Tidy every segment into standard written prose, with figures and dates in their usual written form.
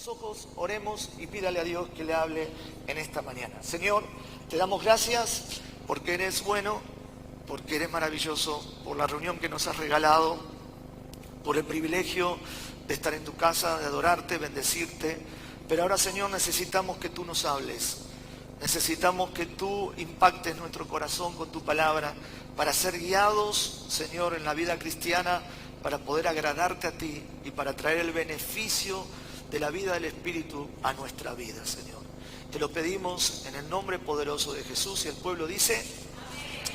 sus ojos, oremos y pídale a Dios que le hable en esta mañana. Señor, te damos gracias porque eres bueno, porque eres maravilloso, por la reunión que nos has regalado, por el privilegio de estar en tu casa, de adorarte, bendecirte. Pero ahora, Señor, necesitamos que tú nos hables. Necesitamos que tú impactes nuestro corazón con tu palabra para ser guiados, Señor, en la vida cristiana, para poder agradarte a ti y para traer el beneficio de la vida del Espíritu a nuestra vida, Señor. Te lo pedimos en el nombre poderoso de Jesús y el pueblo dice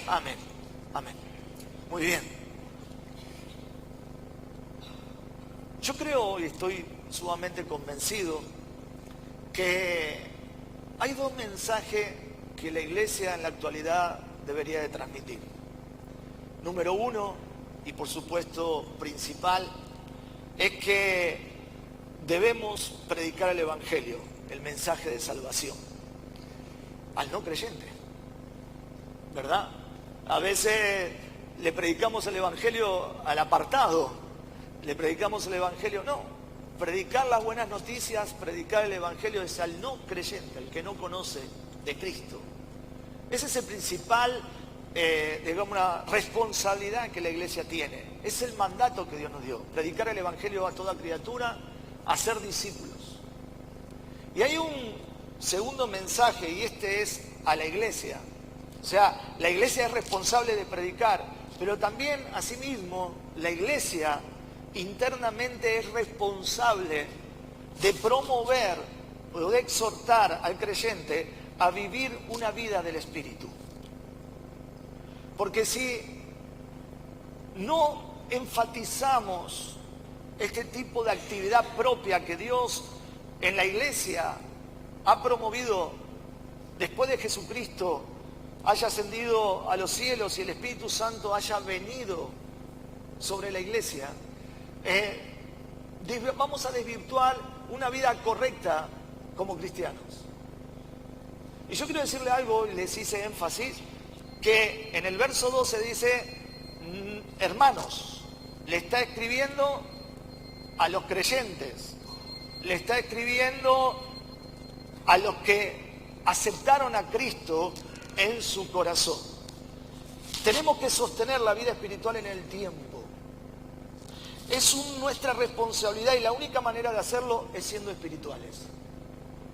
amén. Amén. Muy bien. Yo creo y estoy sumamente convencido que hay dos mensajes que la iglesia en la actualidad debería de transmitir. Número uno, y por supuesto principal, es que debemos predicar el Evangelio, el mensaje de salvación, al no creyente, ¿verdad? A veces le predicamos el Evangelio al apartado, le predicamos el Evangelio, no. Predicar las buenas noticias, predicar el Evangelio es al no creyente, al que no conoce de Cristo. Ese es el principal, digamos, una responsabilidad que la iglesia tiene. Es el mandato que Dios nos dio, predicar el Evangelio a toda criatura, a ser discípulos. Y hay un segundo mensaje, y este es a la iglesia. O sea, la iglesia es responsable de predicar, pero también, asimismo, la iglesia internamente es responsable de promover o de exhortar al creyente a vivir una vida del Espíritu. Porque si no enfatizamos este tipo de actividad propia que Dios en la iglesia ha promovido después de Jesucristo haya ascendido a los cielos y el Espíritu Santo haya venido sobre la iglesia, vamos a desvirtuar una vida correcta como cristianos. Y yo quiero decirle algo, y les hice énfasis, que en el verso 12 dice, hermanos, le está escribiendo a los creyentes, le está escribiendo a los que aceptaron a Cristo en su corazón. Tenemos que sostener la vida espiritual en el tiempo. Es nuestra responsabilidad y la única manera de hacerlo es siendo espirituales.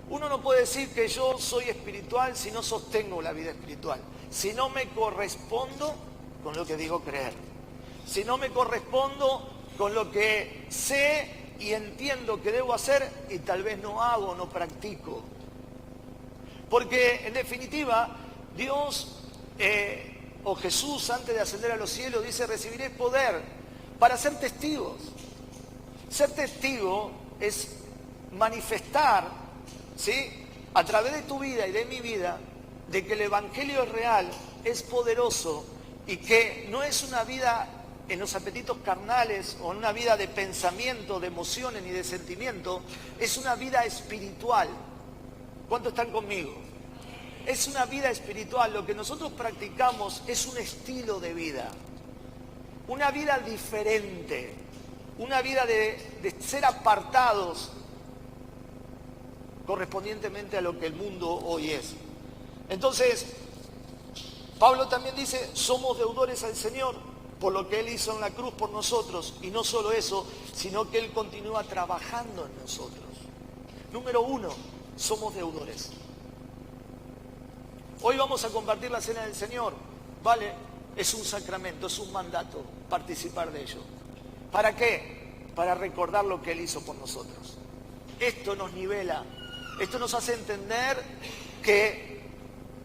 Uno no puede decir que yo soy espiritual si no sostengo la vida espiritual, si no me correspondo con lo que digo creer, si no me correspondo con lo que sé y entiendo que debo hacer y tal vez no hago, no practico. Porque en definitiva, Dios o Jesús antes de ascender a los cielos dice, recibiré poder para ser testigos. Ser testigo es manifestar, ¿sí?, a través de tu vida y de mi vida, de que el Evangelio es real, es poderoso y que no es una vida en los apetitos carnales o en una vida de pensamiento, de emociones ni de sentimiento, es una vida espiritual. ¿Cuántos están conmigo? Es una vida espiritual. Lo que nosotros practicamos es un estilo de vida. Una vida diferente, una vida de ser apartados correspondientemente a lo que el mundo hoy es. Entonces, Pablo también dice, somos deudores al Señor por lo que Él hizo en la cruz por nosotros, y no solo eso, sino que Él continúa trabajando en nosotros. Número uno, somos deudores. Hoy vamos a compartir la cena del Señor, ¿vale? Es un sacramento, es un mandato participar de ello. ¿Para qué? Para recordar lo que Él hizo por nosotros. Esto nos nivela, esto nos hace entender que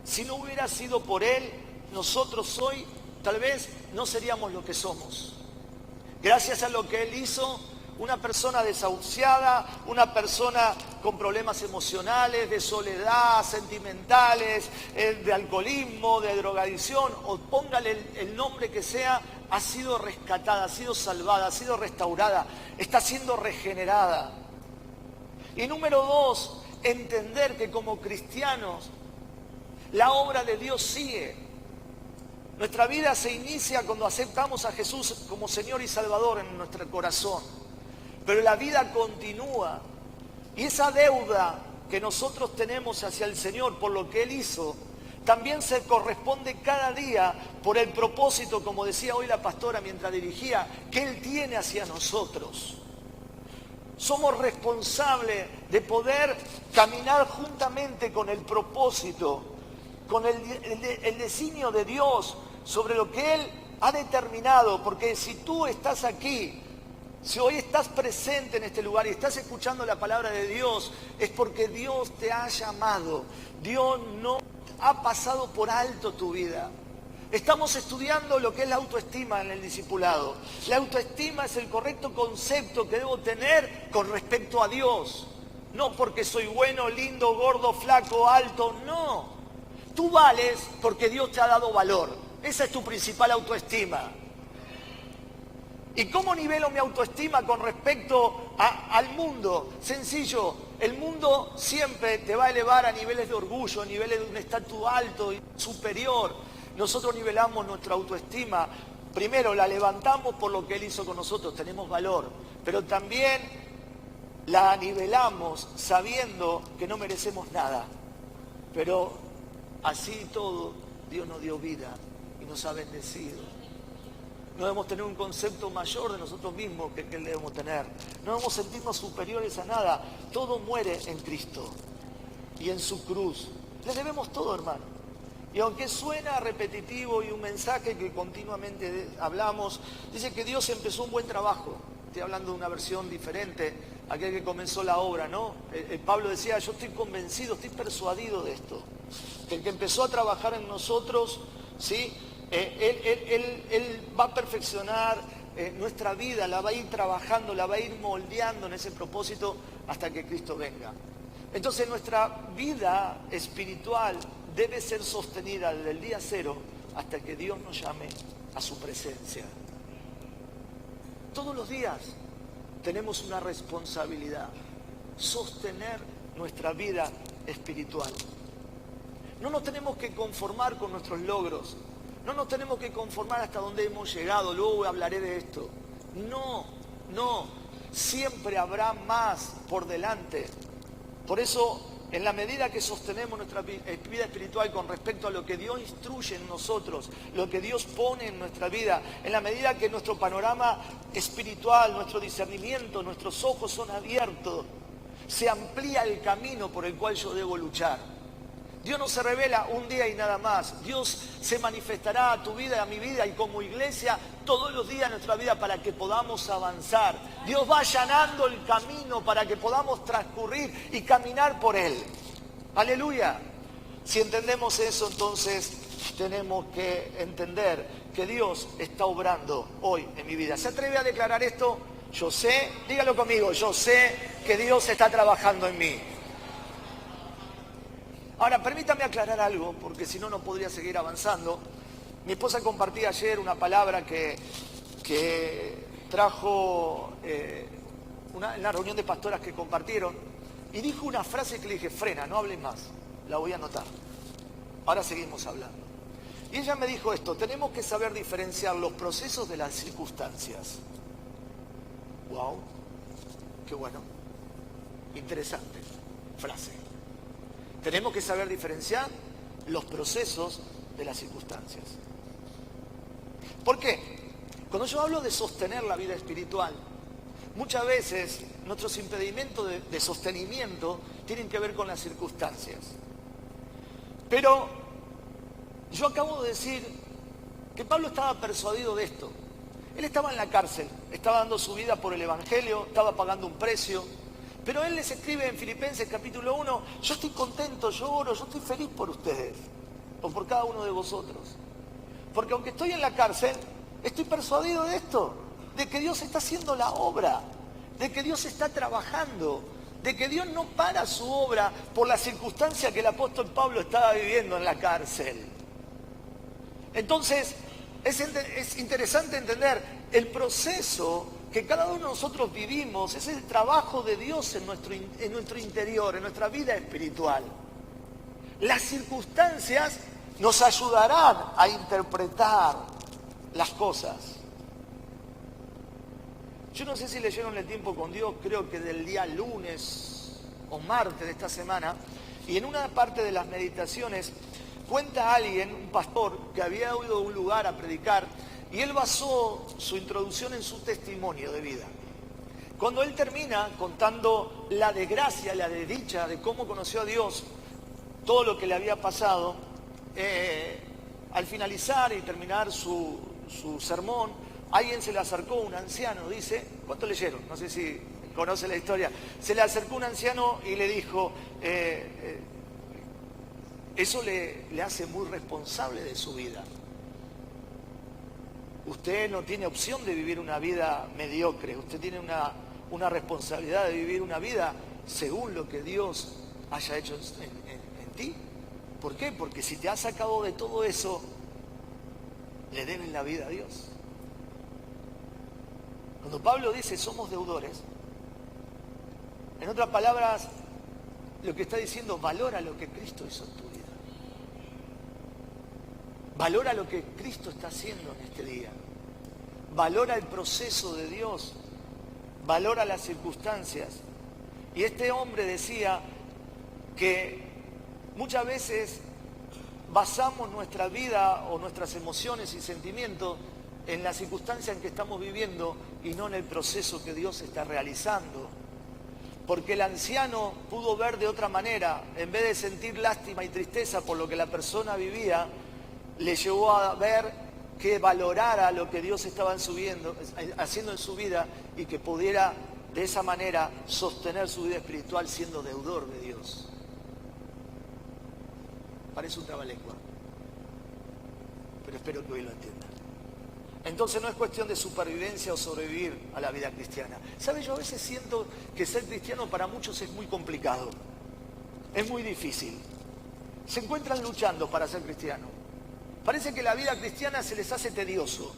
si no hubiera sido por Él, nosotros hoy tal vez no seríamos lo que somos. Gracias a lo que Él hizo, una persona desahuciada, una persona con problemas emocionales, de soledad, sentimentales, de alcoholismo, de drogadicción, o póngale el nombre que sea, ha sido rescatada, ha sido salvada, ha sido restaurada, está siendo regenerada. Y número dos, entender que como cristianos la obra de Dios sigue. Nuestra vida se inicia cuando aceptamos a Jesús como Señor y Salvador en nuestro corazón. Pero la vida continúa Y esa deuda que nosotros tenemos hacia el Señor por lo que Él hizo, también se corresponde cada día por el propósito, como decía hoy la pastora mientras dirigía, que Él tiene hacia nosotros. Somos responsables de poder caminar juntamente con el propósito, con el designio de Dios sobre lo que Él ha determinado. Porque si tú estás aquí, si hoy estás presente en este lugar y estás escuchando la palabra de Dios, es porque Dios te ha llamado. Dios no ha pasado por alto tu vida. Estamos estudiando lo que es la autoestima en el discipulado. La autoestima es el correcto concepto que debo tener con respecto a Dios. No porque soy bueno, lindo, gordo, flaco, alto, no. Tú vales porque Dios te ha dado valor. Esa es tu principal autoestima. ¿Y cómo nivelo mi autoestima con respecto al mundo? Sencillo, el mundo siempre te va a elevar a niveles de orgullo, a niveles de un estatus alto y superior. Nosotros nivelamos nuestra autoestima. Primero la levantamos por lo que Él hizo con nosotros, tenemos valor. Pero también la nivelamos sabiendo que no merecemos nada. Pero así y todo, Dios nos dio vida y nos ha bendecido. No debemos tener un concepto mayor de nosotros mismos que el que debemos tener. No debemos sentirnos superiores a nada. Todo muere en Cristo y en su cruz. Le debemos todo, hermano. Y aunque suena repetitivo y un mensaje que continuamente hablamos, dice que Dios empezó un buen trabajo. Estoy hablando de una versión diferente, aquel que comenzó la obra, ¿no? Pablo decía, yo estoy convencido, estoy persuadido de esto. Que el que empezó a trabajar en nosotros, ¿sí? Él va a perfeccionar nuestra vida, la va a ir trabajando, la va a ir moldeando en ese propósito hasta que Cristo venga. Entonces nuestra vida espiritual debe ser sostenida desde el día cero hasta que Dios nos llame a su presencia. Todos los días tenemos una responsabilidad, sostener nuestra vida espiritual. No nos tenemos que conformar con nuestros logros. No nos tenemos que conformar hasta donde hemos llegado, luego hablaré de esto. No, siempre habrá más por delante. Por eso, en la medida que sostenemos nuestra vida espiritual con respecto a lo que Dios instruye en nosotros, lo que Dios pone en nuestra vida, en la medida que nuestro panorama espiritual, nuestro discernimiento, nuestros ojos son abiertos, se amplía el camino por el cual yo debo luchar. Dios no se revela un día y nada más. Dios se manifestará a tu vida, a mi vida y como iglesia todos los días de nuestra vida para que podamos avanzar. Dios va allanando el camino para que podamos transcurrir y caminar por Él. Aleluya. Si entendemos eso, entonces tenemos que entender que Dios está obrando hoy en mi vida. ¿Se atreve a declarar esto? Yo sé, dígalo conmigo, yo sé que Dios está trabajando en mí. Ahora, permítame aclarar algo, porque si no, no podría seguir avanzando. Mi esposa compartía ayer una palabra que trajo en la reunión de pastoras que compartieron, y dijo una frase que le dije, frena, no hables más, la voy a anotar. Ahora seguimos hablando. Y ella me dijo esto, tenemos que saber diferenciar los procesos de las circunstancias. Wow, qué bueno, interesante frase. Tenemos que saber diferenciar los procesos de las circunstancias. ¿Por qué? Cuando yo hablo de sostener la vida espiritual, muchas veces nuestros impedimentos de sostenimiento tienen que ver con las circunstancias. Pero yo acabo de decir que Pablo estaba persuadido de esto. Él estaba en la cárcel, estaba dando su vida por el Evangelio, estaba pagando un precio. Pero él les escribe en Filipenses capítulo 1, yo estoy contento, yo oro, yo estoy feliz por ustedes, o por cada uno de vosotros. Porque aunque estoy en la cárcel, estoy persuadido de esto, de que Dios está haciendo la obra, de que Dios está trabajando, de que Dios no para su obra por la circunstancia que el apóstol Pablo estaba viviendo en la cárcel. Entonces, es interesante entender el proceso que cada uno de nosotros vivimos, es el trabajo de Dios en nuestro interior, en nuestra vida espiritual. Las circunstancias nos ayudarán a interpretar las cosas. Yo no sé si leyeron El Tiempo con Dios, creo que del día lunes o martes de esta semana, y en una parte de las meditaciones cuenta alguien, un pastor, que había ido a un lugar a predicar, y él basó su introducción en su testimonio de vida. Cuando él termina contando la desgracia, la desdicha de cómo conoció a Dios, todo lo que le había pasado, al finalizar y terminar su sermón, alguien se le acercó, un anciano, dice, ¿cuánto leyeron? No sé si conoce la historia. Se le acercó un anciano y le dijo, eso le hace muy responsable de su vida. Usted no tiene opción de vivir una vida mediocre, usted tiene una responsabilidad de vivir una vida según lo que Dios haya hecho en ti. ¿Por qué? Porque si te has sacado de todo eso, le debes la vida a Dios. Cuando Pablo dice somos deudores, en otras palabras, lo que está diciendo, valora lo que Cristo hizo en tu vida. Valora lo que Cristo está haciendo en este día. Valora el proceso de Dios. Valora las circunstancias. Y este hombre decía que muchas veces basamos nuestra vida o nuestras emociones y sentimientos en la circunstancia en que estamos viviendo y no en el proceso que Dios está realizando. Porque el anciano pudo ver de otra manera, en vez de sentir lástima y tristeza por lo que la persona vivía, le llevó a ver que valorara lo que Dios estaba haciendo en su vida y que pudiera de esa manera sostener su vida espiritual siendo deudor de Dios. Parece un trabalengua, pero espero que hoy lo entiendan. Entonces no es cuestión de supervivencia o sobrevivir a la vida cristiana. ¿Sabes? Yo a veces siento que ser cristiano para muchos es muy complicado, es muy difícil. Se encuentran luchando para ser cristiano. Parece que la vida cristiana se les hace tedioso,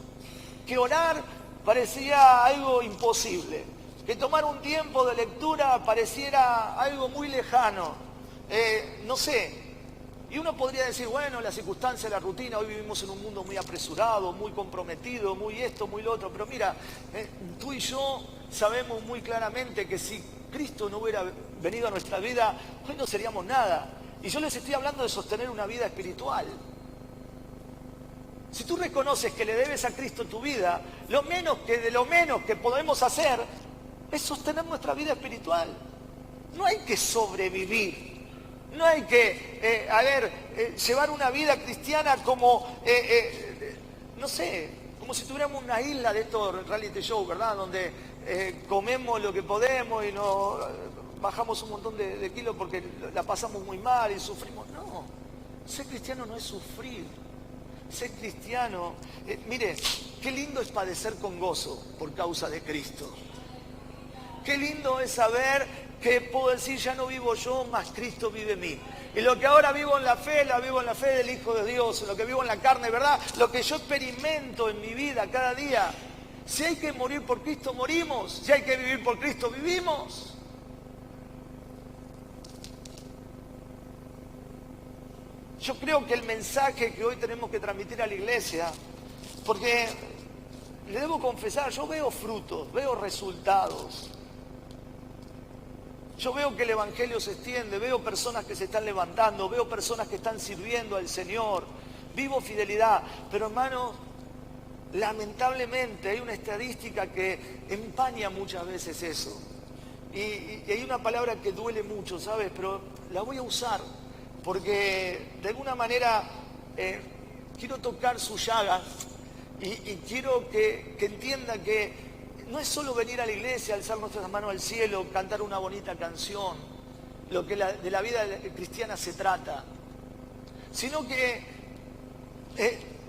que orar parecía algo imposible, que tomar un tiempo de lectura pareciera algo muy lejano, no sé. Y uno podría decir, bueno, la circunstancia, la rutina, hoy vivimos en un mundo muy apresurado, muy comprometido, muy esto, muy lo otro, pero mira, tú y yo sabemos muy claramente que si Cristo no hubiera venido a nuestra vida, hoy no seríamos nada. Y yo les estoy hablando de sostener una vida espiritual. Si tú reconoces que le debes a Cristo tu vida, lo menos que podemos hacer es sostener nuestra vida espiritual. No hay que sobrevivir. No hay que, llevar una vida cristiana como, no sé, como si tuviéramos una isla de estos reality show, ¿verdad? Donde comemos lo que podemos y nos bajamos un montón de kilos porque la pasamos muy mal y sufrimos. No, ser cristiano no es sufrir. Ser cristiano, mire, qué lindo es padecer con gozo por causa de Cristo. Qué lindo es saber que puedo decir, ya no vivo yo, mas Cristo vive en mí. Y lo que ahora vivo en la fe, la vivo en la fe del Hijo de Dios, lo que vivo en la carne, ¿verdad? Lo que yo experimento en mi vida cada día. Si hay que morir por Cristo, morimos. Si hay que vivir por Cristo, vivimos. Yo creo que el mensaje que hoy tenemos que transmitir a la iglesia, porque le debo confesar, yo veo frutos, veo resultados. Yo veo que el Evangelio se extiende, veo personas que se están levantando, veo personas que están sirviendo al Señor, vivo fidelidad. Pero hermanos, lamentablemente hay una estadística que empaña muchas veces eso. Y hay una palabra que duele mucho, ¿sabes? Pero la voy a usar porque de alguna manera quiero tocar su llaga y quiero que entienda que no es solo venir a la iglesia, alzar nuestras manos al cielo, cantar una bonita canción, lo que de la vida cristiana se trata, sino que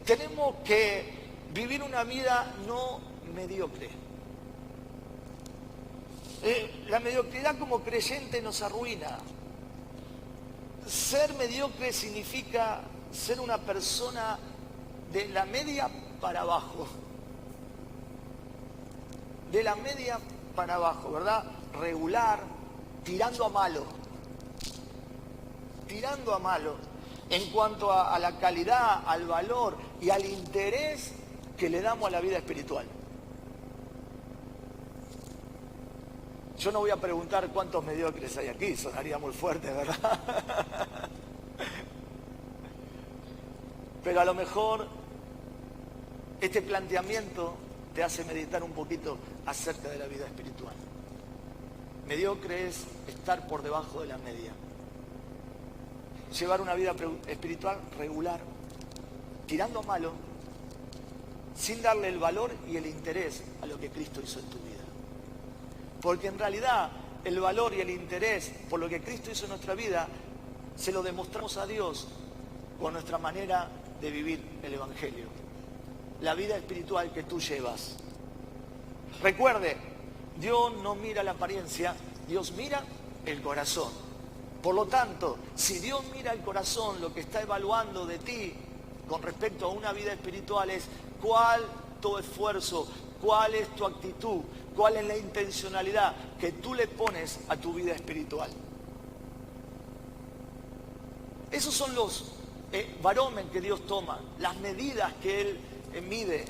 tenemos que vivir una vida no mediocre. La mediocridad como creyente nos arruina. Ser mediocre significa ser una persona de la media para abajo. De la media para abajo, ¿verdad? Regular, tirando a malo. Tirando a malo. En cuanto a la calidad, al valor y al interés que le damos a la vida espiritual. Yo no voy a preguntar cuántos mediocres hay aquí, sonaría muy fuerte, ¿verdad? Pero a lo mejor este planteamiento te hace meditar un poquito acerca de la vida espiritual. Mediocre es estar por debajo de la media. Llevar una vida espiritual regular, tirando a malo, sin darle el valor y el interés a lo que Cristo hizo en tu vida. Porque en realidad el valor y el interés por lo que Cristo hizo en nuestra vida se lo demostramos a Dios con nuestra manera de vivir el Evangelio. La vida espiritual que tú llevas. Recuerde, Dios no mira la apariencia, Dios mira el corazón. Por lo tanto, si Dios mira el corazón, lo que está evaluando de ti con respecto a una vida espiritual es cuál tu esfuerzo, cuál es tu actitud, cuál es la intencionalidad que tú le pones a tu vida espiritual. Esos son los barómetros que Dios toma, las medidas que Él mide.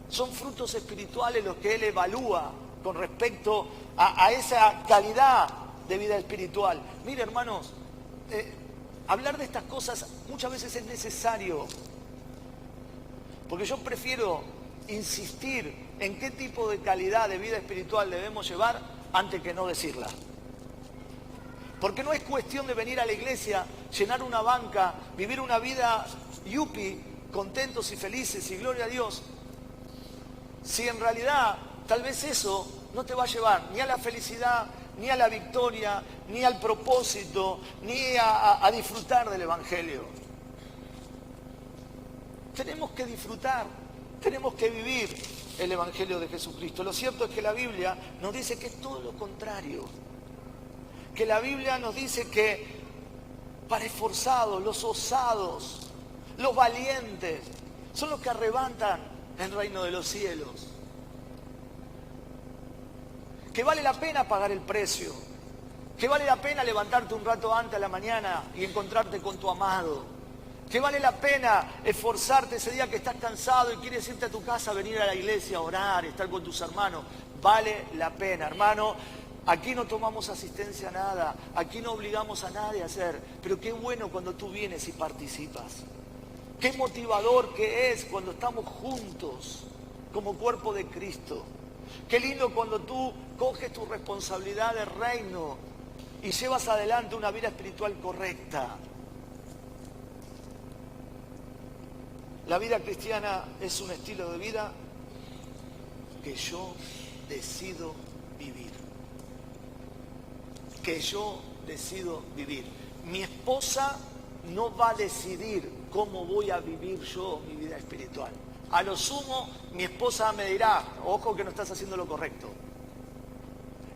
Son frutos espirituales los que Él evalúa con respecto a esa calidad de vida espiritual. Mire, hermanos, hablar de estas cosas muchas veces es necesario, porque yo prefiero insistir en qué tipo de calidad de vida espiritual debemos llevar antes que no decirla. Porque no es cuestión de venir a la iglesia, llenar una banca, vivir una vida yuppie, contentos y felices y gloria a Dios, si en realidad tal vez eso no te va a llevar ni a la felicidad, ni a la victoria, ni al propósito, ni a disfrutar del Evangelio. Tenemos que disfrutar, tenemos que vivir el Evangelio de Jesucristo. Lo cierto es que la Biblia nos dice que es todo lo contrario. Que la Biblia nos dice que para esforzados, los osados, los valientes, son los que arrebatan el reino de los cielos. Que vale la pena pagar el precio. Que vale la pena levantarte un rato antes a la mañana y encontrarte con tu amado. Que vale la pena esforzarte ese día que estás cansado y quieres irte a tu casa, venir a la iglesia, a orar, estar con tus hermanos. Vale la pena, hermano. Aquí no tomamos asistencia a nada, aquí no obligamos a nadie a hacer, pero qué bueno cuando tú vienes y participas. Qué motivador que es cuando estamos juntos como cuerpo de Cristo. Qué lindo cuando tú coges tu responsabilidad de reino y llevas adelante una vida espiritual correcta. La vida cristiana es un estilo de vida que yo decido vivir. Que yo decido vivir. Mi esposa no va a decidir cómo voy a vivir yo mi vida espiritual. A lo sumo, mi esposa me dirá, ojo que no estás haciendo lo correcto.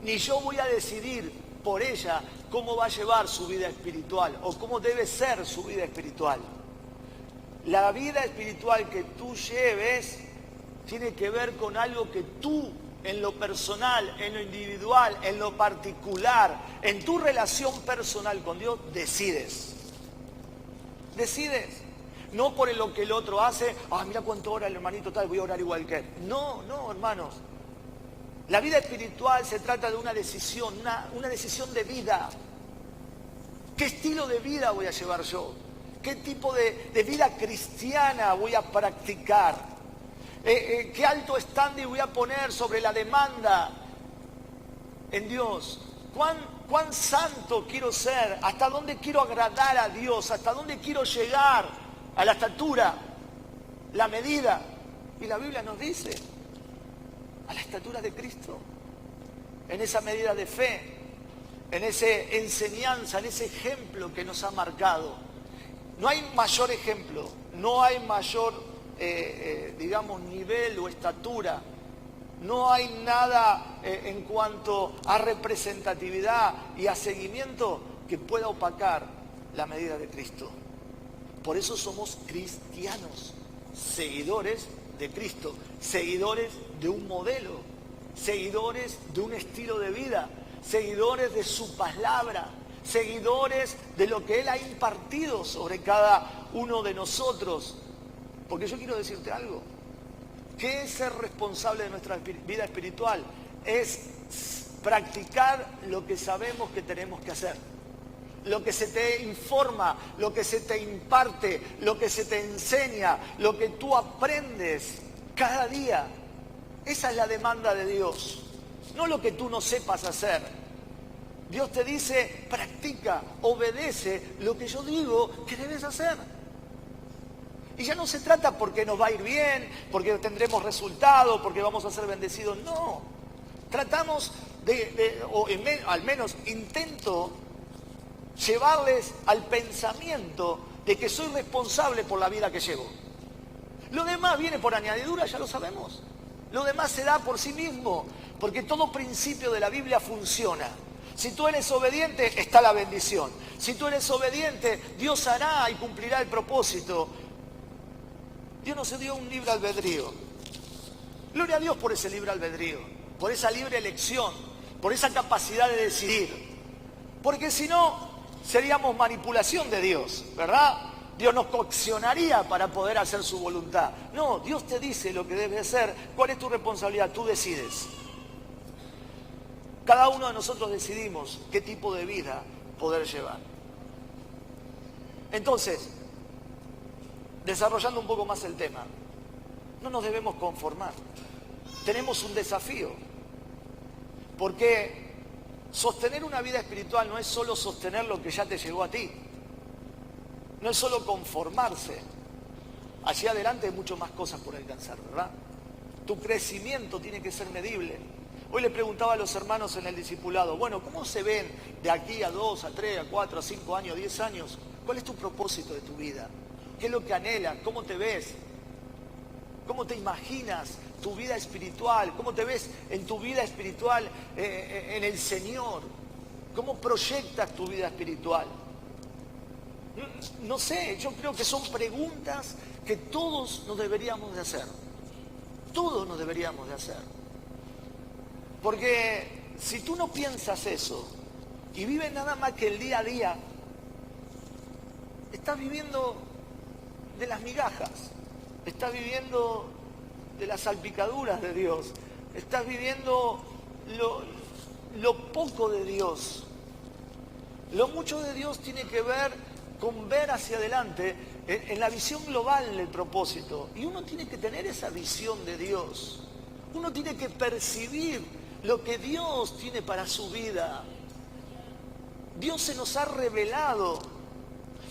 Ni yo voy a decidir por ella cómo va a llevar su vida espiritual o cómo debe ser su vida espiritual. La vida espiritual que tú lleves tiene que ver con algo que tú, en lo personal, en lo individual, en lo particular, en tu relación personal con Dios, decides. Decides. No por lo que el otro hace, mira cuánto ora el hermanito tal, voy a orar igual que él. No, hermanos. La vida espiritual se trata de una decisión, una decisión de vida. ¿Qué estilo de vida voy a llevar yo? ¿Qué tipo de vida cristiana voy a practicar? ¿Qué alto standing voy a poner sobre la demanda en Dios? ¿Cuán santo quiero ser? ¿Hasta dónde quiero agradar a Dios? ¿Hasta dónde quiero llegar a la estatura, la medida? Y la Biblia nos dice, a la estatura de Cristo, en esa medida de fe, en esa enseñanza, en ese ejemplo que nos ha marcado. No hay mayor ejemplo, no hay mayor nivel o estatura. No hay nada en cuanto a representatividad y a seguimiento que pueda opacar la medida de Cristo. Por eso somos cristianos, seguidores de Cristo, seguidores de un modelo, seguidores de un estilo de vida, seguidores de su palabra, seguidores de lo que Él ha impartido sobre cada uno de nosotros. Porque yo quiero decirte algo. ¿Qué es ser responsable de nuestra vida espiritual? es practicar lo que sabemos que tenemos que hacer. Lo que se te informa, lo que se te imparte, lo que se te enseña, lo que tú aprendes cada día. Esa es la demanda de Dios, no lo que tú no sepas hacer. Dios te dice, practica, obedece lo que yo digo que debes hacer. Y ya no se trata porque nos va a ir bien, porque tendremos resultados, porque vamos a ser bendecidos. No, tratamos al menos intento llevarles al pensamiento de que soy responsable por la vida que llevo. Lo demás viene por añadidura, ya lo sabemos. Lo demás se da por sí mismo, porque todo principio de la Biblia funciona. Si tú eres obediente, está la bendición. Si tú eres obediente, Dios hará y cumplirá el propósito. Dios nos dio un libre albedrío. Gloria a Dios por ese libre albedrío, por esa libre elección, por esa capacidad de decidir. Porque si no, seríamos manipulación de Dios, ¿verdad? Dios nos coaccionaría para poder hacer su voluntad. No, Dios te dice lo que debes hacer. ¿Cuál es tu responsabilidad? Tú decides. Cada uno de nosotros decidimos qué tipo de vida poder llevar. Entonces, desarrollando un poco más el tema, no nos debemos conformar. Tenemos un desafío. Porque sostener una vida espiritual no es solo sostener lo que ya te llegó a ti. No es solo conformarse. Allí adelante hay mucho más cosas por alcanzar, ¿verdad? Tu crecimiento tiene que ser medible. Hoy le preguntaba a los hermanos en el discipulado, bueno, ¿cómo se ven de aquí a 2, a 3, a 4, a 5 años, 10 años? ¿Cuál es tu propósito de tu vida? ¿Qué es lo que anhelas? ¿Cómo te ves? ¿Cómo te imaginas tu vida espiritual? ¿Cómo te ves en tu vida espiritual en el Señor? ¿Cómo proyectas tu vida espiritual? No sé, yo creo que son preguntas que todos nos deberíamos de hacer. Todos nos deberíamos de hacer. Porque si tú no piensas eso y vives nada más que el día a día, estás viviendo de las migajas, estás viviendo de las salpicaduras de Dios, estás viviendo lo poco de Dios. Lo mucho de Dios tiene que ver con ver hacia adelante en la visión global del propósito. Y uno tiene que tener esa visión de Dios. Uno tiene que percibir lo que Dios tiene para su vida. Dios se nos ha revelado.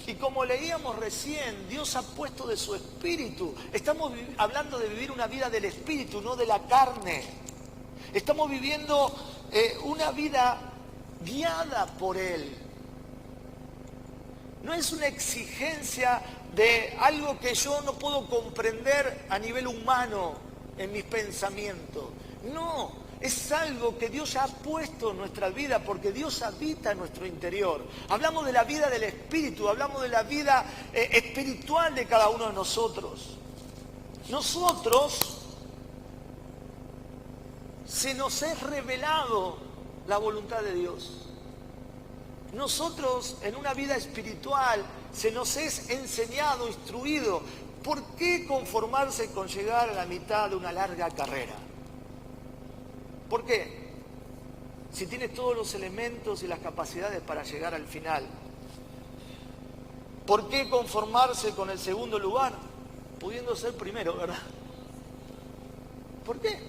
Y como leíamos recién, Dios ha puesto de su espíritu. Estamos hablando de vivir una vida del espíritu, no de la carne. Estamos viviendo una vida guiada por Él. No es una exigencia de algo que yo no puedo comprender a nivel humano en mis pensamientos. No. Es algo que Dios ya ha puesto en nuestra vida porque Dios habita en nuestro interior. Hablamos de la vida del Espíritu, hablamos de la vida espiritual de cada uno de nosotros. Nosotros se nos es revelado la voluntad de Dios. Nosotros en una vida espiritual se nos es enseñado, instruido. ¿Por qué conformarse con llegar a la mitad de una larga carrera? ¿Por qué? Si tienes todos los elementos y las capacidades para llegar al final. ¿Por qué conformarse con el segundo lugar? Pudiendo ser primero, ¿verdad? ¿Por qué?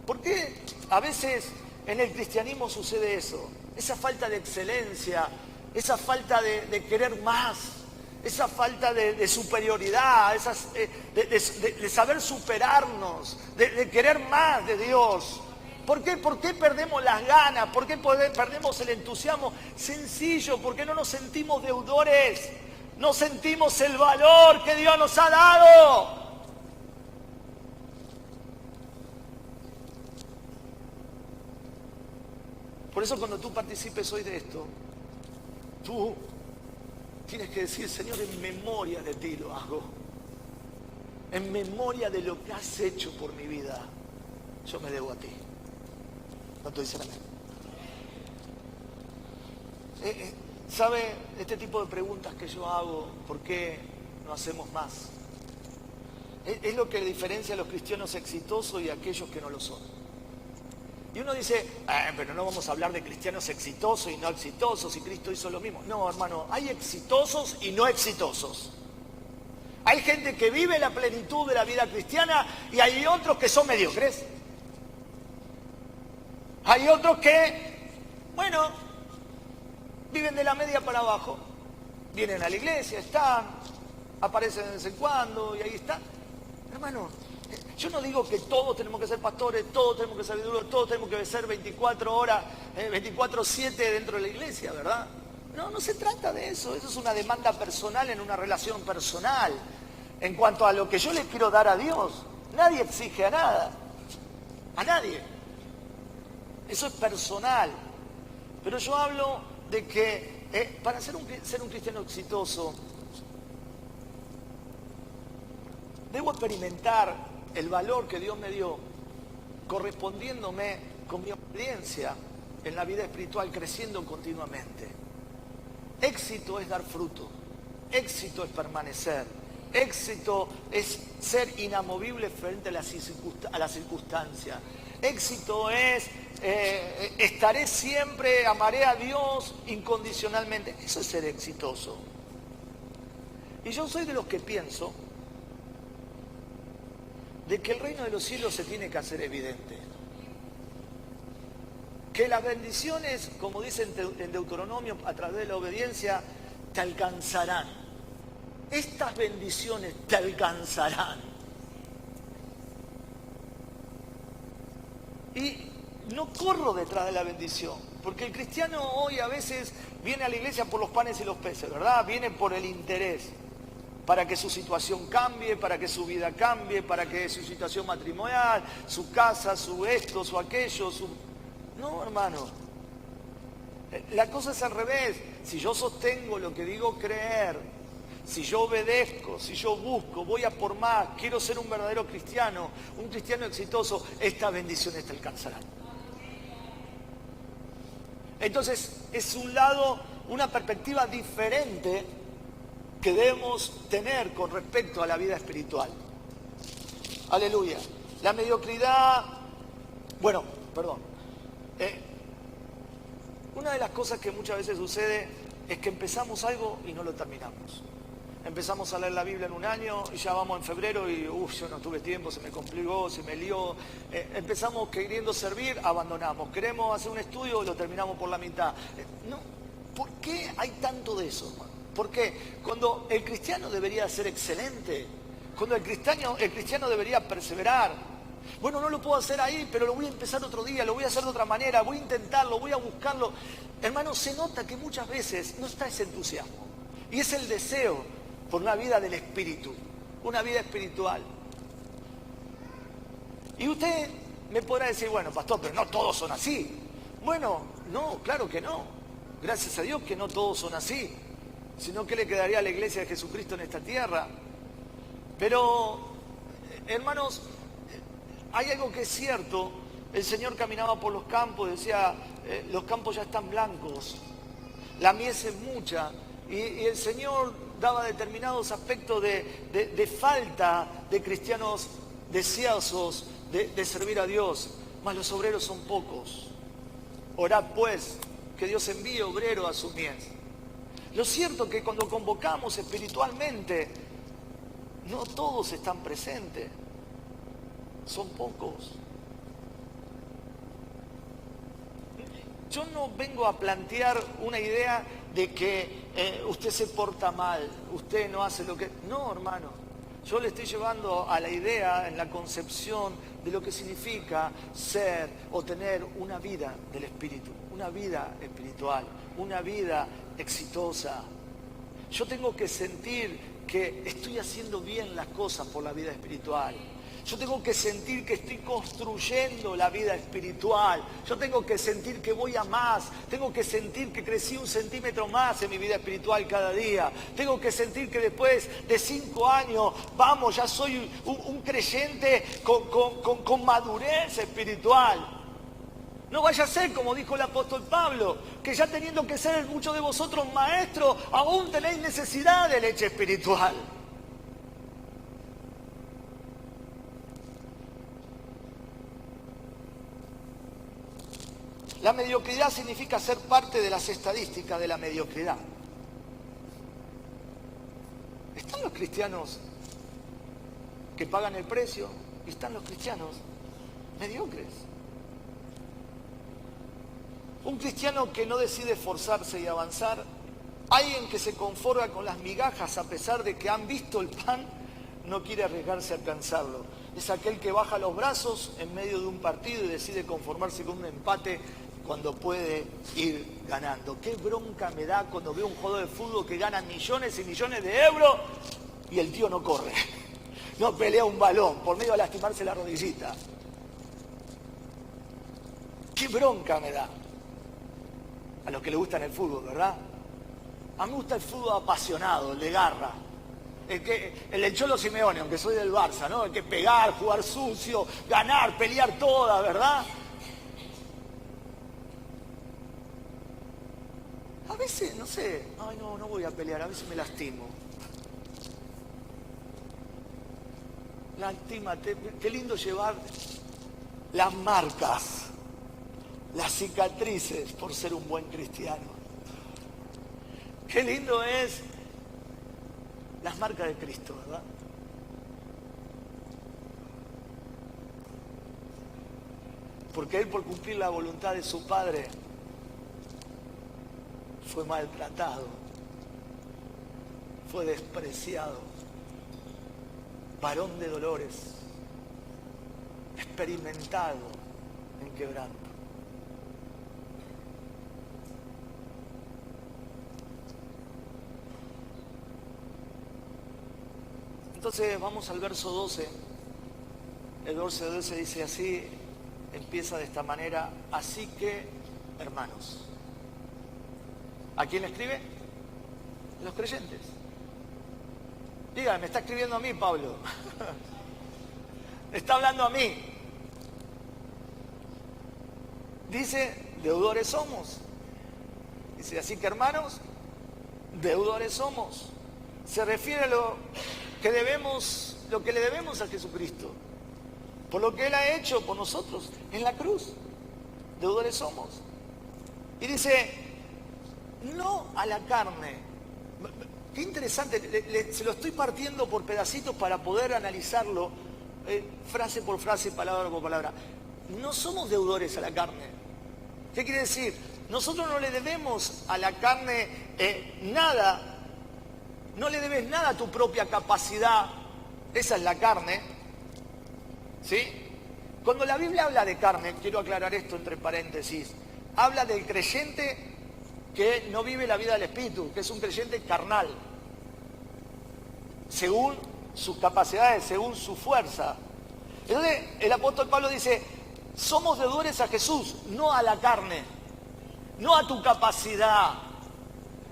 ¿Por qué a veces en el cristianismo sucede eso? Esa falta de excelencia, esa falta de querer más, esa falta de superioridad, de saber superarnos, de querer más de Dios. ¿Por qué? ¿Por qué perdemos las ganas? ¿Por qué perdemos el entusiasmo? Sencillo, porque no nos sentimos deudores, no sentimos el valor que Dios nos ha dado. Por eso cuando tú participes hoy de esto, tú tienes que decir, Señor, en memoria de ti lo hago. En memoria de lo que has hecho por mi vida, yo me debo a ti. ¿Cuánto dicen amén? ¿Sabe este tipo de preguntas que yo hago? ¿Por qué no hacemos más? Es lo que diferencia a los cristianos exitosos y a aquellos que no lo son. uno dice, pero no vamos a hablar de cristianos exitosos y no exitosos, y Cristo hizo lo mismo. No, hermano, hay exitosos y no exitosos. Hay gente que vive la plenitud de la vida cristiana y hay otros que son mediocres. Hay otros que, bueno, viven de la media para abajo. Vienen a la iglesia, están, aparecen de vez en cuando y ahí están. Hermano, yo no digo que todos tenemos que ser pastores, todos tenemos que ser duros, todos tenemos que ser 24 horas, 24/7 dentro de la iglesia, ¿verdad? No, no se trata de eso. Eso es una demanda personal en una relación personal. En cuanto a lo que yo le quiero dar a Dios, nadie exige a nada. A nadie. Eso es personal. Pero yo hablo de que para ser un cristiano exitoso, debo experimentar el valor que Dios me dio, correspondiéndome con mi obediencia en la vida espiritual, creciendo continuamente. Éxito es dar fruto, éxito es permanecer, éxito es ser inamovible frente a las circunstancias. Éxito es estaré siempre, amaré a Dios incondicionalmente. Eso es ser exitoso. Y yo soy de los que pienso de que el reino de los cielos se tiene que hacer evidente. Que las bendiciones, como dice en Deuteronomio, a través de la obediencia, te alcanzarán. Estas bendiciones te alcanzarán. Y no corro detrás de la bendición, porque el cristiano hoy a veces viene a la iglesia por los panes y los peces, ¿verdad? Viene por el interés, para que su situación cambie, para que su vida cambie, para que su situación matrimonial, su casa, su esto, su aquello, su... No, hermano. La cosa es al revés. Si yo sostengo lo que digo creer, si yo obedezco, si yo busco, voy a por más, quiero ser un verdadero cristiano, un cristiano exitoso, estas bendiciones te alcanzarán. Entonces, es un lado, una perspectiva diferente que debemos tener con respecto a la vida espiritual. Aleluya. La mediocridad, bueno, perdón. Una de las cosas que muchas veces sucede es que empezamos algo y no lo terminamos. Empezamos a leer la Biblia en un año y ya vamos en febrero y yo no tuve tiempo, se me complicó, se me lió. Empezamos queriendo servir, abandonamos. Queremos hacer un estudio, lo terminamos por la mitad. No, ¿por qué hay tanto de eso, hermano? ¿Por qué? Cuando el cristiano debería ser excelente, cuando el cristiano debería perseverar. Bueno, no lo puedo hacer ahí, pero lo voy a empezar otro día, lo voy a hacer de otra manera, voy a intentarlo, voy a buscarlo. Hermano, se nota que muchas veces no está ese entusiasmo. Y es el deseo por una vida del espíritu, una vida espiritual. Y usted me podrá decir, bueno, pastor, pero no todos son así. Bueno, no, claro que no. Gracias a Dios que no todos son así. Sino que le quedaría a la iglesia de Jesucristo en esta tierra. Pero, hermanos, hay algo que es cierto. El Señor caminaba por los campos y decía, los campos ya están blancos, la mies es mucha. Y el Señor daba determinados aspectos de falta de cristianos deseosos de servir a Dios, mas los obreros son pocos. Orad pues, que Dios envíe obrero a su mies. Lo cierto es que cuando convocamos espiritualmente, no todos están presentes, son pocos. Yo no vengo a plantear una idea de que usted se porta mal, usted no hace lo que... No, hermano. Yo le estoy llevando a la idea, en la concepción de lo que significa ser o tener una vida del Espíritu, una vida espiritual, una vida exitosa. Yo tengo que sentir que estoy haciendo bien las cosas por la vida espiritual. Yo tengo que sentir que estoy construyendo la vida espiritual. Yo tengo que sentir que voy a más. Tengo que sentir que crecí 1 centímetro más en mi vida espiritual cada día. Tengo que sentir que después de 5 años, vamos, ya soy un creyente con madurez espiritual. No vaya a ser, como dijo el apóstol Pablo, que ya teniendo que ser muchos de vosotros maestros, aún tenéis necesidad de leche espiritual. La mediocridad significa ser parte de las estadísticas de la mediocridad. Están los cristianos que pagan el precio y están los cristianos mediocres. Un cristiano que no decide esforzarse y avanzar, alguien que se conforma con las migajas a pesar de que han visto el pan, no quiere arriesgarse a alcanzarlo. Es aquel que baja los brazos en medio de un partido y decide conformarse con un empate cuando puede ir ganando. Qué bronca me da cuando veo un jugador de fútbol que gana millones y millones de euros y el tío no corre, no pelea un balón por medio de lastimarse la rodillita. Qué bronca me da. A los que les gusta el fútbol, ¿verdad? A mí me gusta el fútbol apasionado, el de garra. El del Cholo Simeone, aunque soy del Barça, ¿no? El que pegar, jugar sucio, ganar, pelear todas, ¿verdad? A veces, no sé, ay no voy a pelear, a veces me lastimo. Lastímate, qué lindo llevar las marcas, las cicatrices por ser un buen cristiano. Qué lindo es las marcas de Cristo, ¿verdad? Porque Él, por cumplir la voluntad de su Padre, fue maltratado, fue despreciado, varón de dolores, experimentado en quebranto. Entonces vamos al verso 12. El verso 12 dice así, empieza de esta manera: así que, hermanos. ¿A quién le escribe? A los creyentes. Díganme, me está escribiendo a mí, Pablo. Está hablando a mí. Dice, deudores somos. Dice, así que, hermanos, deudores somos. Se refiere a lo que le debemos a Jesucristo, por lo que Él ha hecho por nosotros en la cruz. Deudores somos. Y dice, no a la carne. Qué interesante, se lo estoy partiendo por pedacitos para poder analizarlo, frase por frase, palabra por palabra. No somos deudores a la carne. ¿Qué quiere decir? Nosotros no le debemos a la carne nada. No le debes nada a tu propia capacidad. Esa es la carne. ¿Sí? Cuando la Biblia habla de carne, quiero aclarar esto entre paréntesis, habla del creyente que no vive la vida del Espíritu, que es un creyente carnal, según sus capacidades, según su fuerza. Entonces el apóstol Pablo dice, somos deudores a Jesús, no a la carne, no a tu capacidad,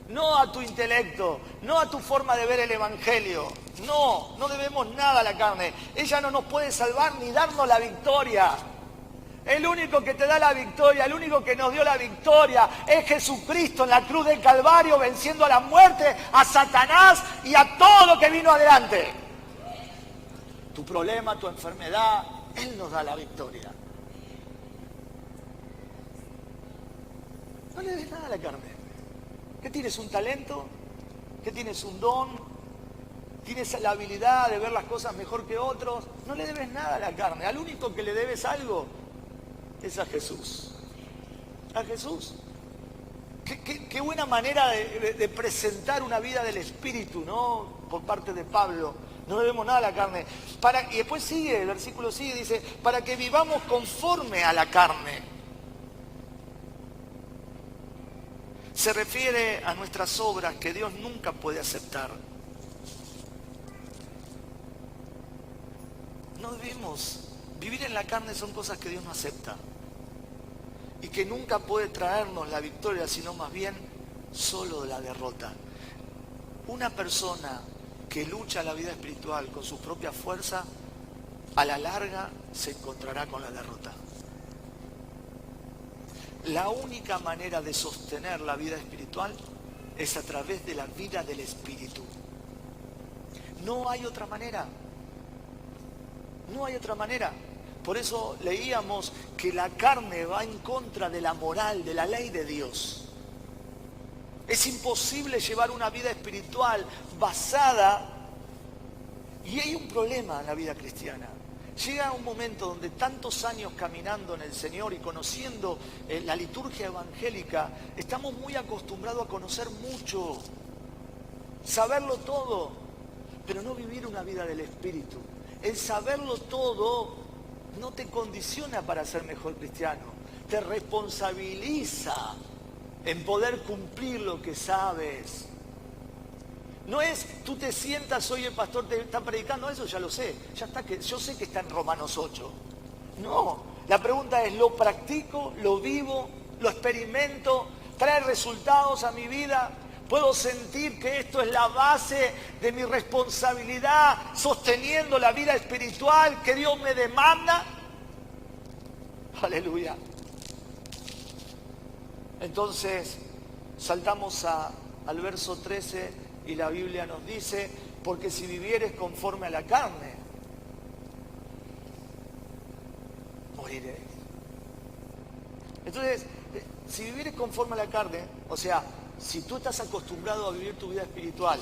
no a tu intelecto, no a tu forma de ver el Evangelio. No debemos nada a la carne. Ella no nos puede salvar ni darnos la victoria. El único que te da la victoria, el único que nos dio la victoria es Jesucristo en la cruz del Calvario, venciendo a la muerte, a Satanás y a todo lo que vino adelante. Tu problema, tu enfermedad, Él nos da la victoria. No le des nada a la carne. ¿Qué tienes? ¿Un talento? ¿Qué tienes? ¿Un don? ¿Tienes la habilidad de ver las cosas mejor que otros? No le debes nada a la carne. Al único que le debes algo es a Jesús. A Jesús. Qué buena manera de presentar una vida del Espíritu, ¿no? Por parte de Pablo. No debemos nada a la carne. Y después sigue, el versículo sigue, dice, para que vivamos conforme a la carne. Se refiere a nuestras obras que Dios nunca puede aceptar. No debemos vivir en la carne, son cosas que Dios no acepta y que nunca puede traernos la victoria, sino más bien solo la derrota. Una persona que lucha la vida espiritual con su propia fuerza, a la larga se encontrará con la derrota. La única manera de sostener la vida espiritual es a través de la vida del Espíritu. No hay otra manera. No hay otra manera. Por eso leíamos que la carne va en contra de la moral, de la ley de Dios. Es imposible llevar una vida espiritual basada, y hay un problema en la vida cristiana. Llega un momento donde tantos años caminando en el Señor y conociendo la liturgia evangélica, estamos muy acostumbrados a conocer mucho, saberlo todo, pero no vivir una vida del Espíritu. El saberlo todo no te condiciona para ser mejor cristiano, te responsabiliza en poder cumplir lo que sabes. No es, tú te sientas, hoy el pastor te está predicando, eso ya lo sé, ya está, yo sé que está en Romanos 8. No, la pregunta es, ¿lo practico, lo vivo, lo experimento, trae resultados a mi vida? ¿Puedo sentir que esto es la base de mi responsabilidad, sosteniendo la vida espiritual que Dios me demanda? Aleluya. Entonces, saltamos al verso 13 y la Biblia nos dice, porque si vivieres conforme a la carne, moriréis. Entonces, si vivieres conforme a la carne, o sea, si tú estás acostumbrado a vivir tu vida espiritual,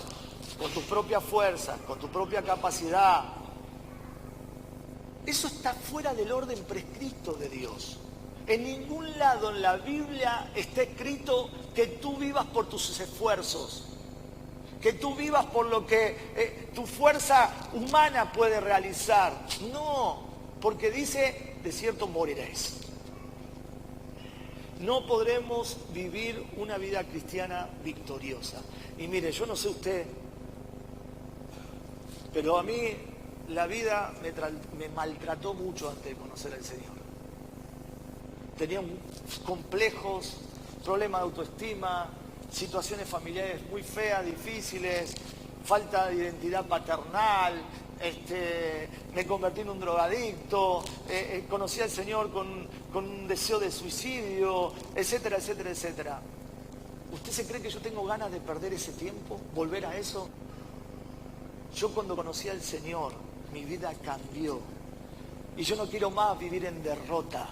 con tus propias fuerzas, con tu propia capacidad, eso está fuera del orden prescrito de Dios. En ningún lado en la Biblia está escrito que tú vivas por tus esfuerzos, que tú vivas por lo que tu fuerza humana puede realizar. No, porque dice, de cierto moriréis. No podremos vivir una vida cristiana victoriosa. Y mire, yo no sé usted, pero a mí la vida me maltrató mucho antes de conocer al Señor. Tenía complejos, problemas de autoestima, situaciones familiares muy feas, difíciles, falta de identidad paternal, me convertí en un drogadicto, conocí al Señor con un deseo de suicidio, etcétera, etcétera, etcétera. ¿Usted se cree que yo tengo ganas de perder ese tiempo? ¿Volver a eso? Yo cuando conocí al Señor, mi vida cambió. Y yo no quiero más vivir en derrota,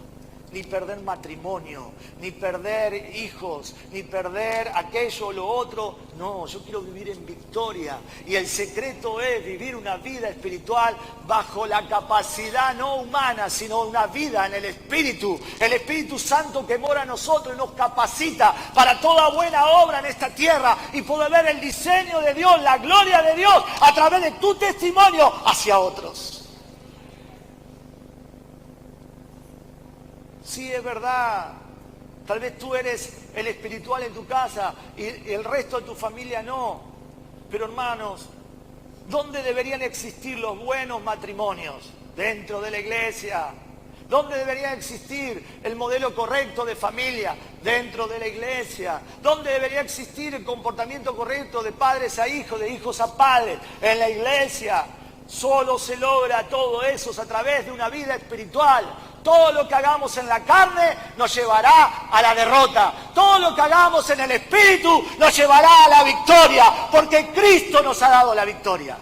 ni perder matrimonio, ni perder hijos, ni perder aquello o lo otro. No, yo quiero vivir en victoria. Y el secreto es vivir una vida espiritual bajo la capacidad no humana, sino una vida en el Espíritu. El Espíritu Santo que mora en nosotros y nos capacita para toda buena obra en esta tierra y poder ver el diseño de Dios, la gloria de Dios a través de tu testimonio hacia otros. Sí, es verdad, tal vez tú eres el espiritual en tu casa y el resto de tu familia no. Pero hermanos, ¿dónde deberían existir los buenos matrimonios? Dentro de la iglesia. ¿Dónde debería existir el modelo correcto de familia? Dentro de la iglesia. ¿Dónde debería existir el comportamiento correcto de padres a hijos, de hijos a padres? En la iglesia. Solo se logra todo eso a través de una vida espiritual. Todo lo que hagamos en la carne nos llevará a la derrota. Todo lo que hagamos en el Espíritu nos llevará a la victoria, porque Cristo nos ha dado la victoria.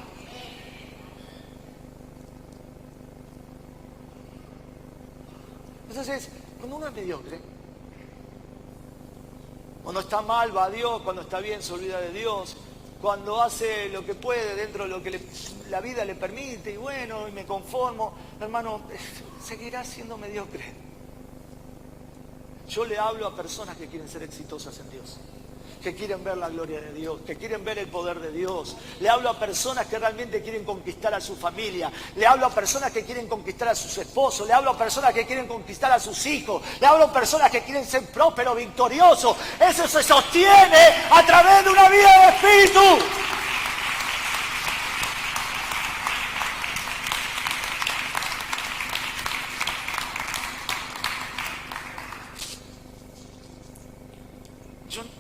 Entonces, cuando uno es mediocre, cuando está mal va a Dios, cuando está bien se olvida de Dios, cuando hace lo que puede dentro de lo que la vida le permite, y bueno, y me conformo, hermano, seguirá siendo mediocre. Yo le hablo a personas que quieren ser exitosas en Dios, que quieren ver la gloria de Dios, que quieren ver el poder de Dios. Le hablo a personas que realmente quieren conquistar a su familia. Le hablo a personas que quieren conquistar a sus esposos. Le hablo a personas que quieren conquistar a sus hijos. Le hablo a personas que quieren ser prósperos, victoriosos. Eso se sostiene a través de una vida de Espíritu.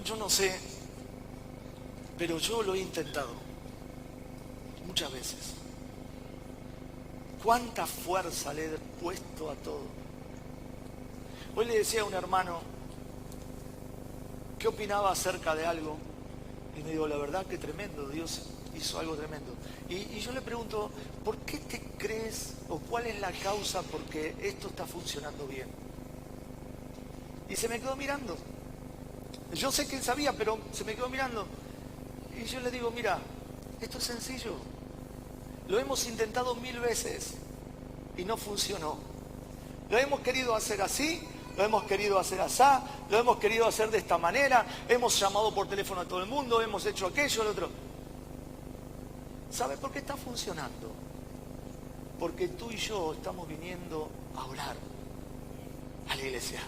Yo no sé, pero yo lo he intentado muchas veces. ¿Cuánta fuerza le he puesto a todo? Hoy le decía a un hermano qué opinaba acerca de algo y me dijo, la verdad que tremendo, Dios hizo algo tremendo. Y yo le pregunto, ¿por qué te crees o cuál es la causa por qué esto está funcionando bien? Y se me quedó mirando. Yo sé que él sabía, pero se me quedó mirando. Y yo le digo, mira, esto es sencillo. Lo hemos intentado 1000 veces y no funcionó. Lo hemos querido hacer así, lo hemos querido hacer asá, lo hemos querido hacer de esta manera, hemos llamado por teléfono a todo el mundo, hemos hecho aquello, lo otro. ¿Sabe por qué está funcionando? Porque tú y yo estamos viniendo a orar a la iglesia.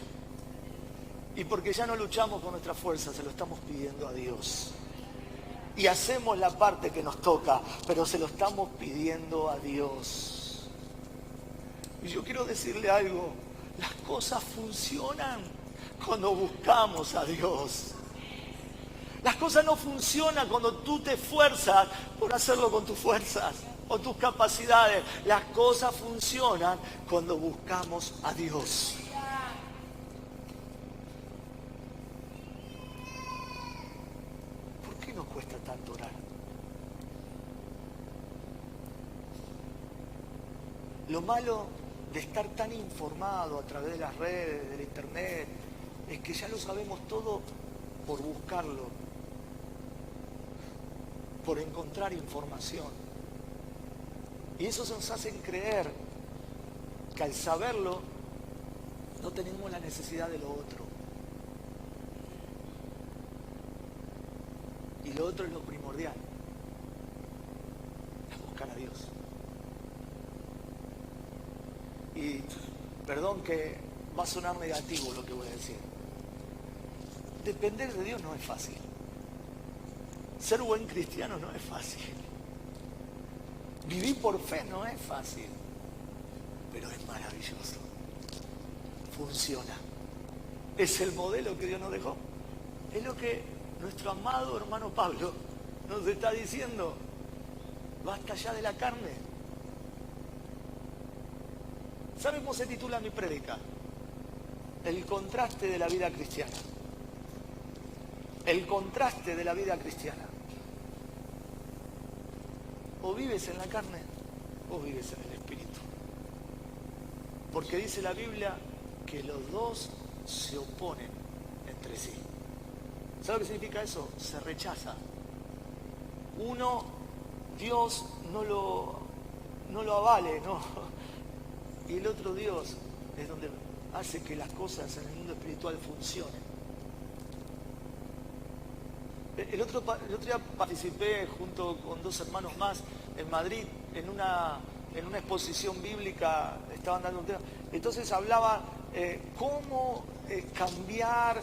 Y porque ya no luchamos con nuestras fuerzas, se lo estamos pidiendo a Dios. Y hacemos la parte que nos toca, pero se lo estamos pidiendo a Dios. Y yo quiero decirle algo, las cosas funcionan cuando buscamos a Dios. Las cosas no funcionan cuando tú te esfuerzas por hacerlo con tus fuerzas o tus capacidades. Las cosas funcionan cuando buscamos a Dios. ¿Por qué nos cuesta tanto orar? Lo malo de estar tan informado a través de las redes, del internet, es que ya lo sabemos todo por buscarlo, por encontrar información. Y eso nos hace creer que al saberlo no tenemos la necesidad de lo otro. Y lo otro es lo primordial, es buscar a Dios. Y perdón que va a sonar negativo lo que voy a decir. Depender de Dios no es fácil. Ser buen cristiano no es fácil. Vivir por fe no es fácil. Pero es maravilloso. Funciona. Es el modelo que Dios nos dejó. Es lo que nuestro amado hermano Pablo nos está diciendo. Basta ya de la carne. ¿Saben cómo se titula mi prédica? El contraste de la vida cristiana. El contraste de la vida cristiana. O vives en la carne o vives en el Espíritu. Porque dice la Biblia que los dos se oponen entre sí. ¿Sabe qué significa eso? Se rechaza. Uno, Dios no lo avale, no. Y el otro Dios es donde hace que las cosas en el mundo espiritual funcionen. El otro día participé junto con 2 hermanos más en Madrid en una exposición bíblica, estaban dando un tema. Entonces hablaba cómo cambiar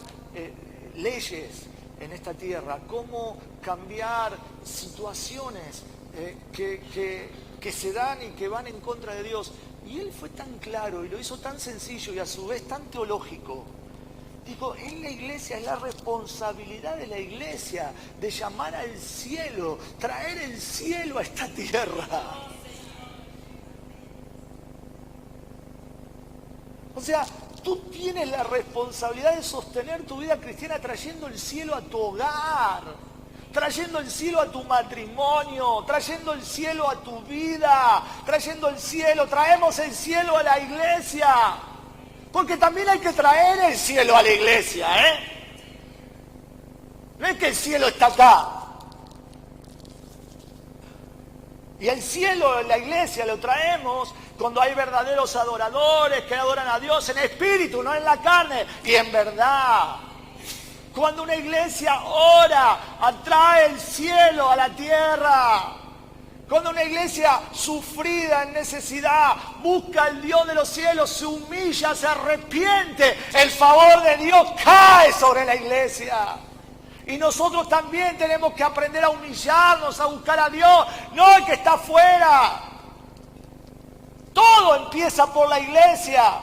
leyes en esta tierra, cómo cambiar situaciones que se dan y que van en contra de Dios. Y él fue tan claro y lo hizo tan sencillo y a su vez tan teológico. Dijo, en la iglesia es la responsabilidad de la iglesia de llamar al cielo, traer el cielo a esta tierra. O sea, tú tienes la responsabilidad de sostener tu vida cristiana trayendo el cielo a tu hogar, trayendo el cielo a tu matrimonio, trayendo el cielo a tu vida, trayendo el cielo, traemos el cielo a la iglesia. Porque también hay que traer el cielo a la iglesia, ¿eh? No es que el cielo está acá. Y el cielo en la iglesia lo traemos cuando hay verdaderos adoradores que adoran a Dios en espíritu, no en la carne, y en verdad. Cuando una iglesia ora, atrae el cielo a la tierra. Cuando una iglesia sufrida en necesidad busca al Dios de los cielos, se humilla, se arrepiente, el favor de Dios cae sobre la iglesia. Y nosotros también tenemos que aprender a humillarnos, a buscar a Dios, no el que está afuera. Todo empieza por la iglesia.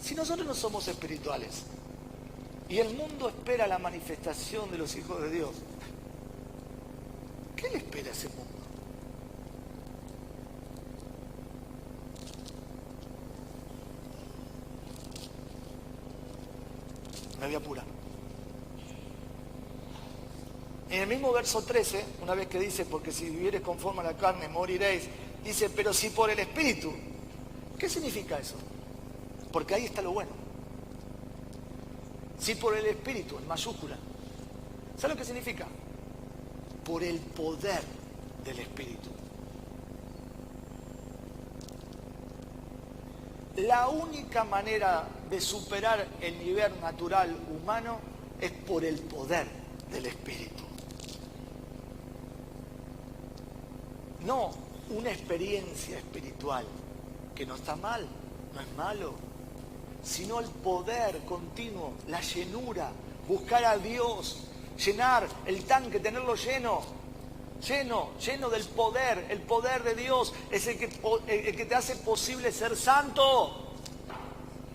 Si nosotros no somos espirituales y el mundo espera la manifestación de los hijos de Dios, ¿qué le espera a ese mundo? Me voy a apurar. En el mismo verso 13, una vez que dice, porque si vivieres conforme a la carne, moriréis, dice, pero si por el Espíritu. ¿Qué significa eso? Porque ahí está lo bueno. Si por el Espíritu, en mayúscula. ¿Sabes lo que significa? Por el poder del Espíritu. La única manera de superar el nivel natural humano es por el poder del Espíritu. No una experiencia espiritual, que no está mal, no es malo, sino el poder continuo, la llenura, buscar a Dios, llenar el tanque, tenerlo lleno del poder. El poder de Dios es el que te hace posible ser santo.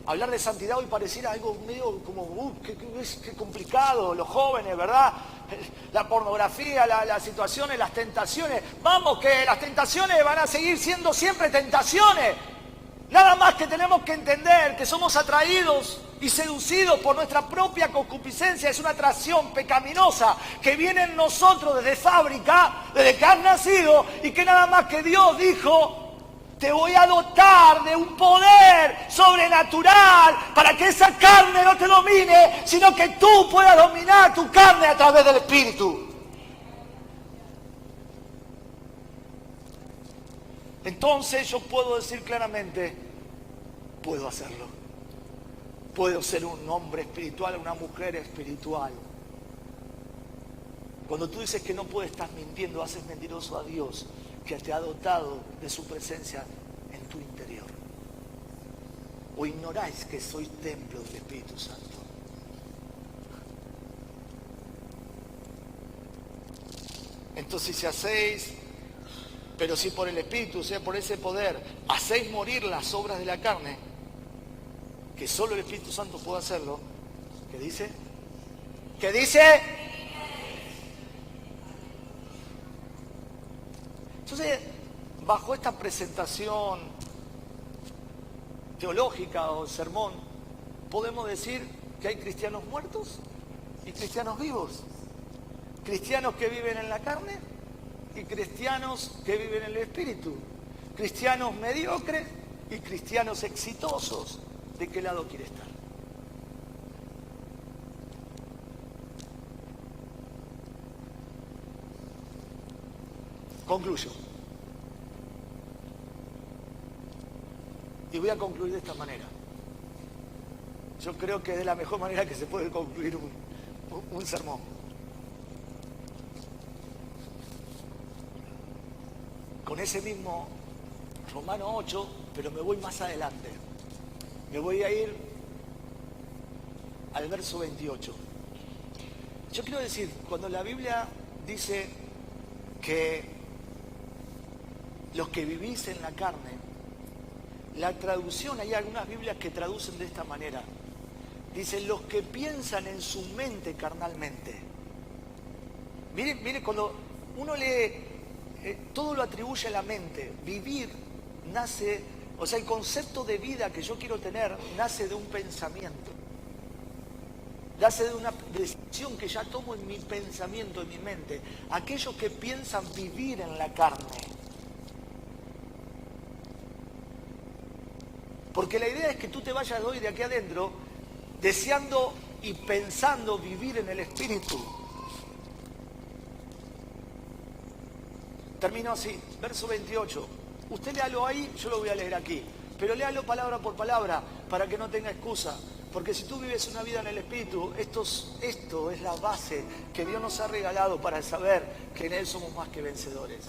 Hablar de santidad hoy pareciera algo medio como, qué complicado, los jóvenes, ¿verdad? La pornografía, las situaciones, las tentaciones. Vamos, que las tentaciones van a seguir siendo siempre tentaciones. Nada más que tenemos que entender que somos atraídos y seducidos por nuestra propia concupiscencia. Es una atracción pecaminosa que viene en nosotros desde fábrica, desde que has nacido, y que nada más que Dios dijo: te voy a dotar de un poder sobrenatural para que esa carne no te domine, sino que tú puedas dominar tu carne a través del Espíritu. Entonces yo puedo decir claramente, puedo hacerlo. Puedo ser un hombre espiritual, una mujer espiritual. Cuando tú dices que no puedes, estás mintiendo, haces mentiroso a Dios, que te ha dotado de su presencia en tu interior. ¿O ignoráis que sois templo del Espíritu Santo? Entonces, si hacéis, pero si por el Espíritu, o sea, por ese poder, hacéis morir las obras de la carne, que solo el Espíritu Santo puede hacerlo, ¿qué dice? ¿Qué dice? Entonces, bajo esta presentación teológica o sermón, podemos decir que hay cristianos muertos y cristianos vivos. Cristianos que viven en la carne y cristianos que viven en el Espíritu. Cristianos mediocres y cristianos exitosos. ¿De qué lado quiere estar? Concluyo. Y voy a concluir de esta manera. Yo creo que es de la mejor manera que se puede concluir un sermón. Con ese mismo Romano 8, pero me voy más adelante. Me voy a ir al verso 28. Yo quiero decir, cuando la Biblia dice que los que vivís en la carne, la traducción, hay algunas Biblias que traducen de esta manera. Dicen, los que piensan en su mente carnalmente. Mire, cuando uno lee, todo lo atribuye a la mente. Vivir nace, o sea, el concepto de vida que yo quiero tener nace de un pensamiento. Nace de una decisión que ya tomo en mi pensamiento, en mi mente. Aquellos que piensan vivir en la carne. Porque la idea es que tú te vayas de hoy de aquí adentro deseando y pensando vivir en el Espíritu. Termino así, verso 28. Usted léalo ahí, yo lo voy a leer aquí. Pero léalo palabra por palabra para que no tenga excusa. Porque si tú vives una vida en el Espíritu, esto es la base que Dios nos ha regalado para saber que en Él somos más que vencedores.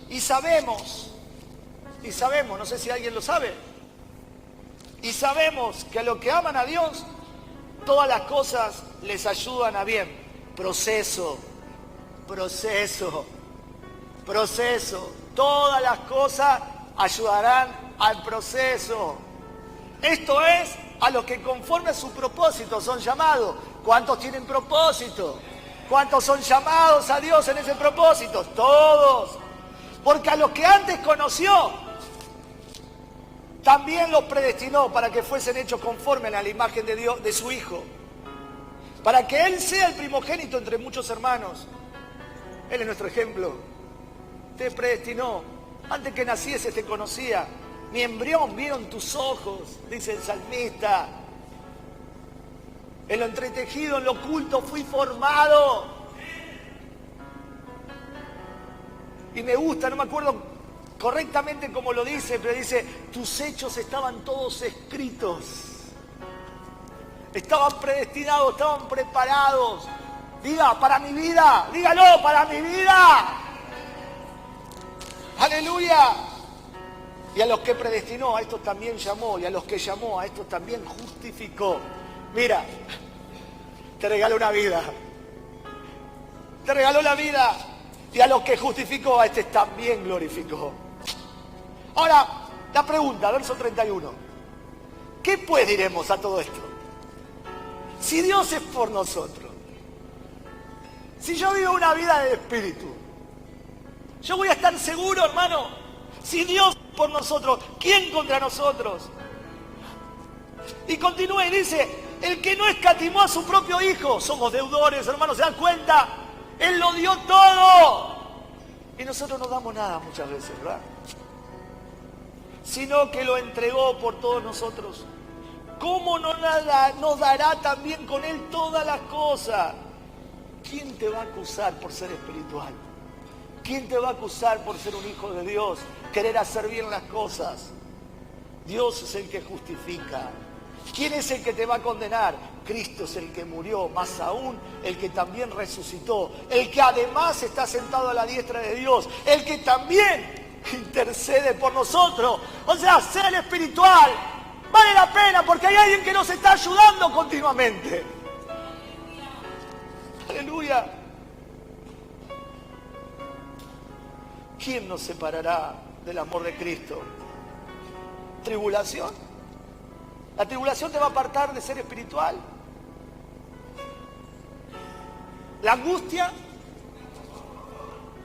Y sabemos, no sé si alguien lo sabe, y sabemos que a los que aman a Dios, todas las cosas les ayudan a bien. Proceso. Todas las cosas ayudarán al proceso. Esto es a los que conforme a su propósito son llamados. ¿Cuántos tienen propósito? ¿Cuántos son llamados a Dios en ese propósito? Todos. Porque a los que antes conoció, también los predestinó para que fuesen hechos conforme a la imagen de Dios, de su Hijo, para que Él sea el primogénito entre muchos hermanos. Él es nuestro ejemplo. Te predestinó. Antes que naciese te conocía. Mi embrión vieron tus ojos, dice el salmista. En lo entretejido, en lo oculto fui formado. Y me gusta, no me acuerdo correctamente cómo lo dice, pero dice, tus hechos estaban todos escritos. Estaban predestinados, estaban preparados. Diga, para mi vida, dígalo, para mi vida. Aleluya. Y a los que predestinó, a estos también llamó. Y a los que llamó, a estos también justificó. Mira, te regaló una vida. Te regaló la vida. Y a los que justificó, a estos también glorificó. Ahora, la pregunta, verso 31. ¿Qué pues diremos a todo esto? Si Dios es por nosotros, si yo vivo una vida de espíritu, yo voy a estar seguro, hermano, si Dios es por nosotros, ¿quién contra nosotros? Y continúa y dice, el que no escatimó a su propio hijo, somos deudores, hermanos, ¿se dan cuenta? Él lo dio todo. Y nosotros no damos nada muchas veces, ¿verdad? Sino que lo entregó por todos nosotros. ¿Cómo no nos dará también con Él todas las cosas? ¿Quién te va a acusar por ser espiritual? ¿Quién te va a acusar por ser un hijo de Dios? Querer hacer bien las cosas. Dios es el que justifica. ¿Quién es el que te va a condenar? Cristo es el que murió, más aún el que también resucitó, el que además está sentado a la diestra de Dios, el que también intercede por nosotros. O sea, ser espiritual vale la pena porque hay alguien que nos está ayudando continuamente. Aleluya. ¿Quién nos separará del amor de Cristo? ¿Tribulación? ¿La tribulación te va a apartar de ser espiritual? ¿La angustia?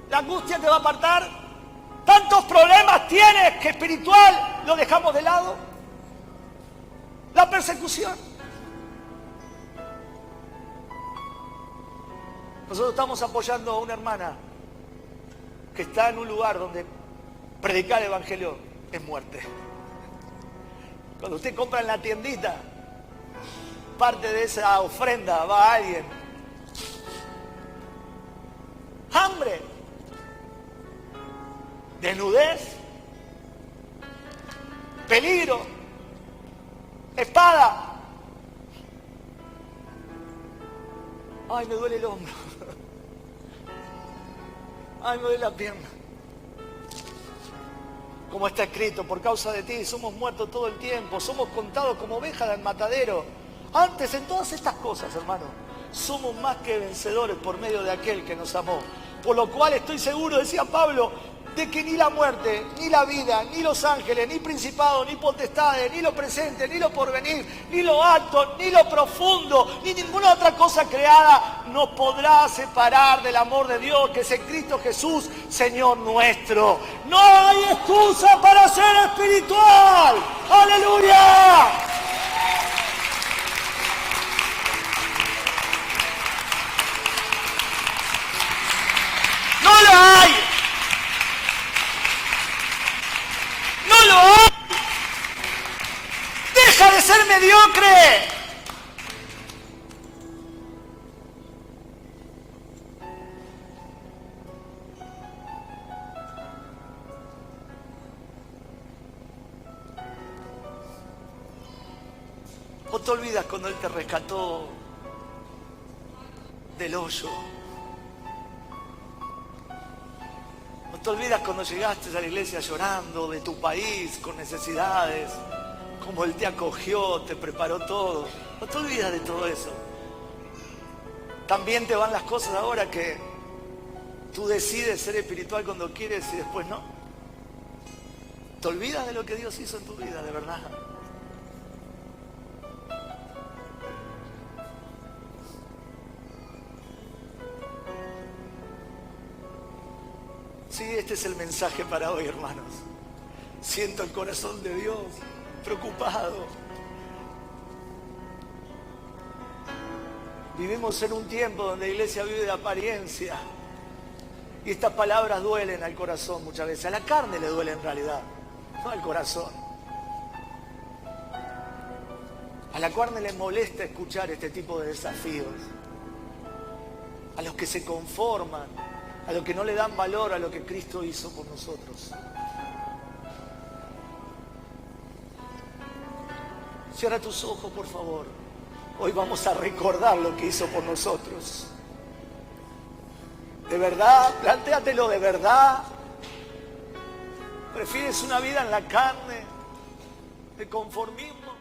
¿La angustia te va a apartar? ¿Tantos problemas tienes que espiritual lo dejamos de lado? ¿La persecución? Nosotros estamos apoyando a una hermana que está en un lugar donde predicar el evangelio es muerte. Cuando usted compra en la tiendita, parte de esa ofrenda va a alguien. Hambre, desnudez, peligro, espada. Ay, me duele el hombro. Ay, me duele la pierna. Como está escrito, por causa de ti somos muertos todo el tiempo, somos contados como ovejas del matadero. Antes, en todas estas cosas, hermano, somos más que vencedores por medio de aquel que nos amó. Por lo cual estoy seguro, decía Pablo, de que ni la muerte, ni la vida, ni los ángeles, ni principados, ni potestades, ni lo presente, ni lo porvenir, ni lo alto, ni lo profundo, ni ninguna otra cosa creada nos podrá separar del amor de Dios que es en Cristo Jesús, Señor nuestro. No hay excusa para ser espiritual. ¡Aleluya! ¡No lo hay! ¡No lo hay! ¡Deja de ser mediocre! ¿O te olvidas cuando Él te rescató del hoyo? ¿O te olvidas cuando llegaste a la iglesia llorando de tu país, con necesidades? Como Él te acogió, te preparó todo. ¿No te olvidas de todo eso? También te van las cosas ahora que tú decides ser espiritual cuando quieres y después no. ¿Te olvidas de lo que Dios hizo en tu vida, de verdad? Sí, este es el mensaje para hoy, hermanos. Siento el corazón de Dios preocupado. Vivimos en un tiempo donde la iglesia vive de apariencia. Y estas palabras duelen al corazón muchas veces. A la carne le duele en realidad, no al corazón. A la carne le molesta escuchar este tipo de desafíos. A los que se conforman, a los que no le dan valor a lo que Cristo hizo por nosotros. Cierra tus ojos, por favor. Hoy vamos a recordar lo que hizo por nosotros. ¿De verdad? Plantéatelo de verdad. ¿Prefieres una vida en la carne, de conformismo?